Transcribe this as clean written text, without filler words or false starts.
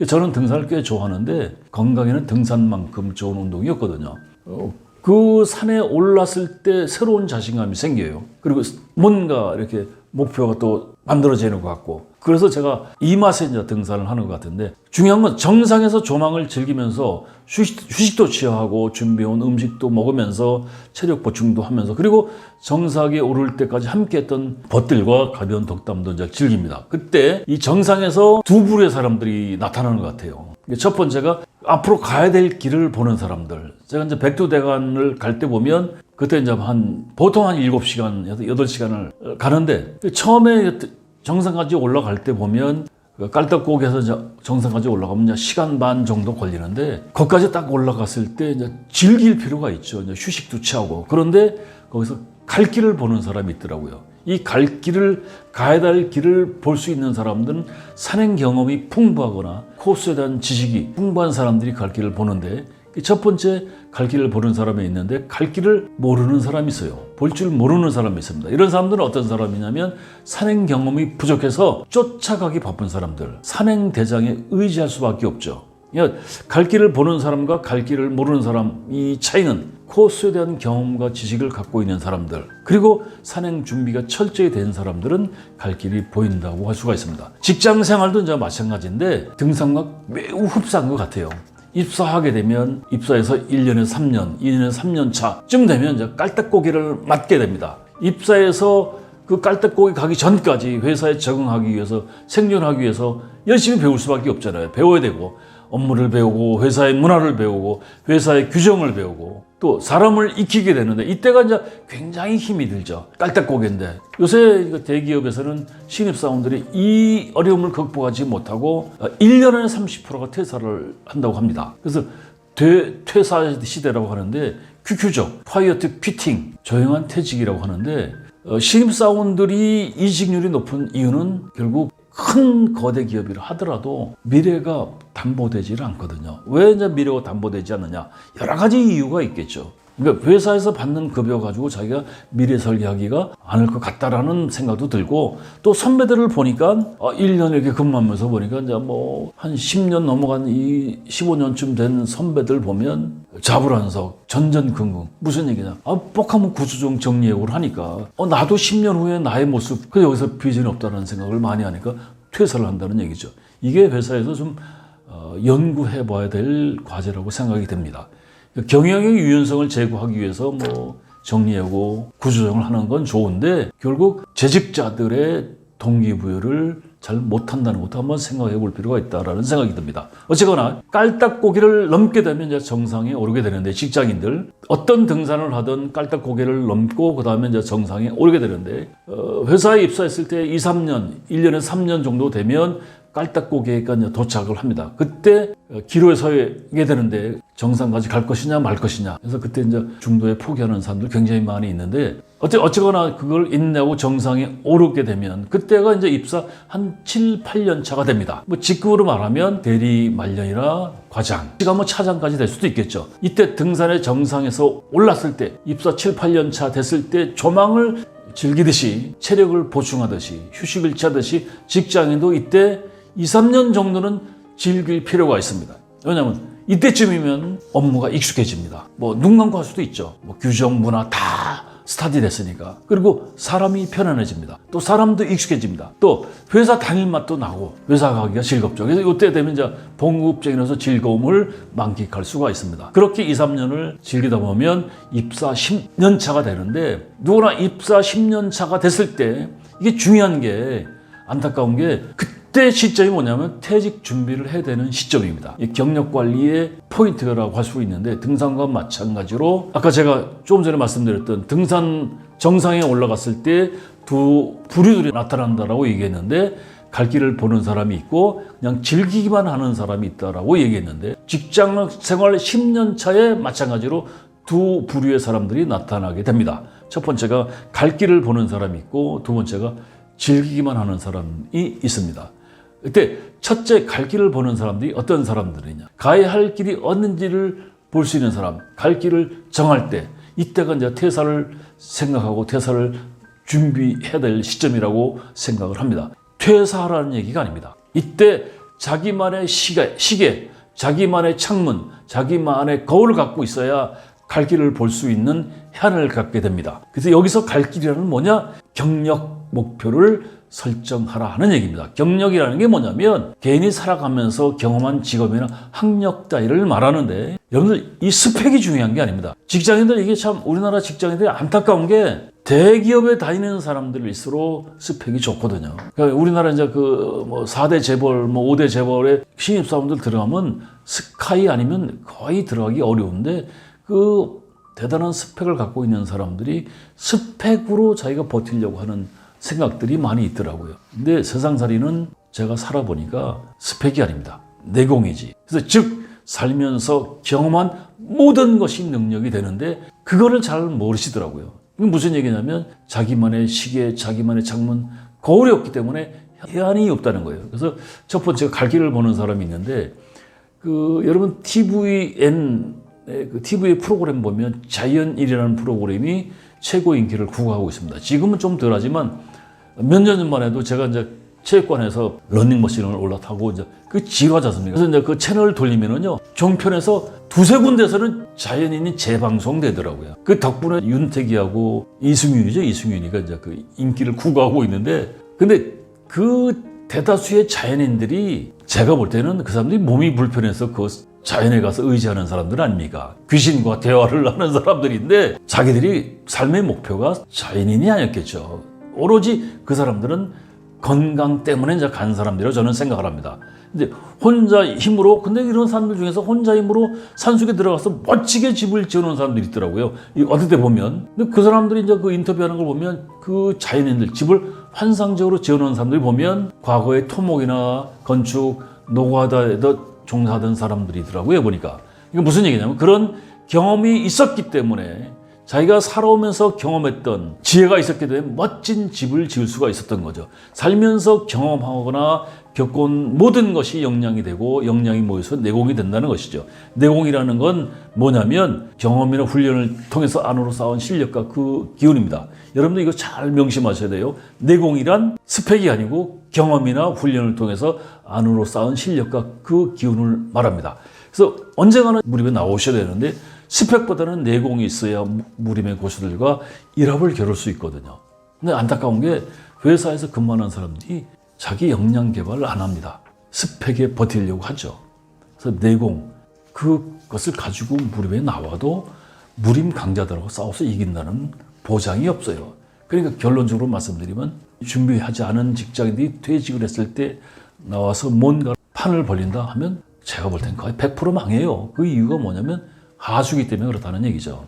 저는 등산을 꽤 좋아하는데 건강에는 등산만큼 좋은 운동이었거든요. 그 산에 올랐을 때 새로운 자신감이 생겨요. 그리고 뭔가 이렇게 목표가 또 만들어지는 것 같고, 그래서 제가 이 맛에 이제 등산을 하는 것 같은데, 중요한 건 정상에서 조망을 즐기면서 휴식도 취하고 준비해온 음식도 먹으면서 체력 보충도 하면서, 그리고 정상에 오를 때까지 함께했던 벗들과 가벼운 덕담도 이제 즐깁니다. 그때 이 정상에서 두 부류의 사람들이 나타나는 것 같아요. 첫 번째가 앞으로 가야 될 길을 보는 사람들. 제가 이제 백두대간을 갈 때 보면 그때 이제 보통 한 7시간, 8시간을 가는데, 처음에 정상까지 올라갈 때 보면 깔딱고기에서 정상까지 올라가면 이제 시간 반 정도 걸리는데, 거기까지 딱 올라갔을 때 이제 즐길 필요가 있죠. 이제 휴식도 취하고. 그런데 거기서 갈 길을 보는 사람이 있더라고요. 이 갈 길을, 가야 될 길을 볼 수 있는 사람들은 산행 경험이 풍부하거나 코스에 대한 지식이 풍부한 사람들이 갈 길을 보는데, 첫 번째 갈 길을 보는 사람이 있는데, 갈 길을 모르는 사람이 있어요. 볼 줄 모르는 사람이 있습니다. 이런 사람들은 어떤 사람이냐면 산행 경험이 부족해서 쫓아가기 바쁜 사람들, 산행 대장에 의지할 수밖에 없죠. 갈 길을 보는 사람과 갈 길을 모르는 사람, 이 차이는 코스에 대한 경험과 지식을 갖고 있는 사람들, 그리고 산행 준비가 철저히 된 사람들은 갈 길이 보인다고 할 수가 있습니다. 직장 생활도 이제 마찬가지인데 등산과 매우 흡사한 것 같아요. 입사하게 되면 입사해서 1년에 3년, 2년에 3년 차쯤 되면 이제 깔딱고기를 맞게 됩니다. 입사해서 그 깔딱고기 가기 전까지 회사에 적응하기 위해서, 생존하기 위해서 열심히 배울 수밖에 없잖아요. 배워야 되고, 업무를 배우고, 회사의 문화를 배우고, 회사의 규정을 배우고, 또 사람을 익히게 되는데, 이때가 이제 굉장히 힘이 들죠. 깔딱고기인데, 요새 대기업에서는 신입사원들이 이 어려움을 극복하지 못하고 1년에 30%가 퇴사를 한다고 합니다. 그래서 퇴사 시대라고 하는데, 큐큐죠. 콰이어트 퀴팅, 조용한 퇴직이라고 하는데, 신입사원들이 이직률이 높은 이유는 결국 큰 거대 기업이라 하더라도 미래가 담보되지 않거든요. 왜 이제 미래가 담보되지 않느냐? 여러 가지 이유가 있겠죠. 그러니까 회사에서 받는 급여 가지고 자기가 미래 설계하기가 않을 것 같다라는 생각도 들고, 또 선배들을 보니까 1년 이렇게 근무하면서 보니까 이제 뭐 한 10년 넘어간 15년쯤 된 선배들 보면 자불안석, 전전긍긍. 무슨 얘기냐? 뻑하면 구조조정 정리해고를 하니까 나도 10년 후에 나의 모습, 그 여기서 비전이 없다는 생각을 많이 하니까 퇴사를 한다는 얘기죠. 이게 회사에서 좀 연구해 봐야 될 과제라고 생각이 됩니다. 경영의 유연성을 제고하기 위해서 뭐 정리하고 구조조정을 하는 건 좋은데, 결국 재직자들의 동기부여를 잘 못한다는 것도 한번 생각해 볼 필요가 있다라는 생각이 듭니다. 어쨌거나 깔딱고기를 넘게 되면 이제 정상에 오르게 되는데, 직장인들 어떤 등산을 하든 깔딱고기를 넘고 그 다음에 이제 정상에 오르게 되는데, 회사에 입사했을 때 2, 3년, 1년에 3년 정도 되면 깔딱고기에 도착을 합니다. 그때 기로에 서게 되는데 정상까지 갈 것이냐 말 것이냐. 그래서 그때 이제 중도에 포기하는 사람들 굉장히 많이 있는데, 어쨌거나 그걸 인내하고 정상에 오르게 되면 그때가 이제 입사 한 7, 8년 차가 됩니다. 뭐 직급으로 말하면 대리 말년이나 과장, 시가 뭐 차장까지 될 수도 있겠죠. 이때 등산의 정상에서 올랐을 때, 입사 7, 8년 차 됐을 때 조망을 즐기듯이, 체력을 보충하듯이, 휴식을 취하듯이 직장인도 이때 2, 3년 정도는 즐길 필요가 있습니다. 왜냐하면 이때쯤이면 업무가 익숙해집니다. 뭐 눈 감고 할 수도 있죠. 뭐 규정, 문화 다 스타디 됐으니까. 그리고 사람이 편안해집니다. 또 사람도 익숙해집니다. 또 회사 다닐 맛도 나고 회사 가기가 즐겁죠. 그래서 이때 되면 이제 봉급쟁이로서 즐거움을 만끽할 수가 있습니다. 그렇게 2, 3년을 즐기다 보면 입사 10년 차가 되는데, 누구나 입사 10년 차가 됐을 때 이게 중요한 게, 안타까운 게 그때 시점이 뭐냐면 퇴직 준비를 해야 되는 시점입니다. 이 경력 관리의 포인트라고 할 수 있는데, 등산과 마찬가지로 아까 제가 조금 전에 말씀드렸던 등산 정상에 올라갔을 때 두 부류들이 나타난다라고 얘기했는데, 갈 길을 보는 사람이 있고 그냥 즐기기만 하는 사람이 있다라고 얘기했는데, 직장 생활 10년 차에 마찬가지로 두 부류의 사람들이 나타나게 됩니다. 첫 번째가 갈 길을 보는 사람이 있고, 두 번째가 즐기기만 하는 사람이 있습니다. 그때 첫째 갈 길을 보는 사람들이 어떤 사람들이냐? 가야 할 길이 어딘지를 볼 수 있는 사람, 갈 길을 정할 때, 이때가 이제 퇴사를 생각하고 퇴사를 준비해야 될 시점이라고 생각을 합니다. 퇴사하라는 얘기가 아닙니다. 이때 자기만의 시계, 자기만의 창문, 자기만의 거울을 갖고 있어야 갈 길을 볼 수 있는 해안을 갖게 됩니다. 그래서 여기서 갈 길이라는 뭐냐? 경력 목표를 설정하라 하는 얘기입니다. 경력이라는 게 뭐냐면 개인이 살아가면서 경험한 직업이나 학력 따위를 말하는데 여러분들 이 스펙이 중요한 게 아닙니다. 직장인들 이게 참 우리나라 직장인들이 안타까운 게 대기업에 다니는 사람들일수록 스펙이 좋거든요. 그러니까 우리나라 이제 그 뭐 4대 재벌, 뭐 5대 재벌의 신입사원들 들어가면 스카이 아니면 거의 들어가기 어려운데 그 대단한 스펙을 갖고 있는 사람들이 스펙으로 자기가 버티려고 하는 생각들이 많이 있더라고요. 근데 세상살이는 제가 살아보니까 스펙이 아닙니다. 내공이지. 그래서 즉 살면서 경험한 모든 것이 능력이 되는데 그거를 잘 모르시더라고요. 이게 무슨 얘기냐면 자기만의 시계, 자기만의 창문, 거울이 없기 때문에 해안이 없다는 거예요. 그래서 첫 번째 갈 길을 보는 사람이 있는데 여러분 TV 프로그램 보면 자이언일이라는 프로그램이 최고 인기를 구가하고 있습니다. 지금은 좀 덜하지만 몇 년 전만 해도 제가 이제 체육관에서 러닝머신을 올라타고 이제 그 지루하지 않습니까? 그래서 이제 그 채널을 돌리면은요, 종편에서 두세 군데서는 자연인이 재방송되더라고요. 그 덕분에 윤택이하고 이승윤이가 이제 그 인기를 구가하고 있는데, 근데 그 대다수의 자연인들이 제가 볼 때는 그 사람들이 몸이 불편해서 그 자연에 가서 의지하는 사람들 아닙니까? 귀신과 대화를 하는 사람들인데 자기들이 삶의 목표가 자연인이 아니었겠죠. 오로지 그 사람들은 건강 때문에 이제 간 사람들이라고 저는 생각을 합니다. 근데 근데 이런 사람들 중에서 혼자 힘으로 산속에 들어가서 멋지게 집을 지어놓은 사람들이 있더라고요. 어떨 때 보면. 근데 그 사람들이 이제 그 인터뷰하는 걸 보면 그 자연인들, 집을 환상적으로 지어놓은 사람들 보면 과거에 토목이나 건축, 노가다에도 종사하던 사람들이더라고요, 보니까. 이게 무슨 얘기냐면 그런 경험이 있었기 때문에 자기가 살아오면서 경험했던 지혜가 있었기 때문에 멋진 집을 지을 수가 있었던 거죠. 살면서 경험하거나 겪은 모든 것이 역량이 되고 역량이 모여서 내공이 된다는 것이죠. 내공이라는 건 뭐냐면 경험이나 훈련을 통해서 안으로 쌓은 실력과 그 기운입니다. 여러분들 이거 잘 명심하셔야 돼요. 내공이란 스펙이 아니고 경험이나 훈련을 통해서 안으로 쌓은 실력과 그 기운을 말합니다. 그래서 언젠가는 무림에 나오셔야 되는데 스펙보다는 내공이 있어야 무림의 고수들과 일합을 겨룰 수 있거든요. 근데 안타까운 게 회사에서 근무하는 사람들이 자기 역량 개발을 안 합니다. 스펙에 버티려고 하죠. 그래서 내공, 그것을 가지고 무림에 나와도 무림 강자들하고 싸워서 이긴다는 보장이 없어요. 그러니까 결론적으로 말씀드리면 준비하지 않은 직장인들이 퇴직을 했을 때 나와서 뭔가 판을 벌린다 하면 제가 볼 땐 거의 100% 망해요. 그 이유가 뭐냐면 하수기 때문에 그렇다는 얘기죠.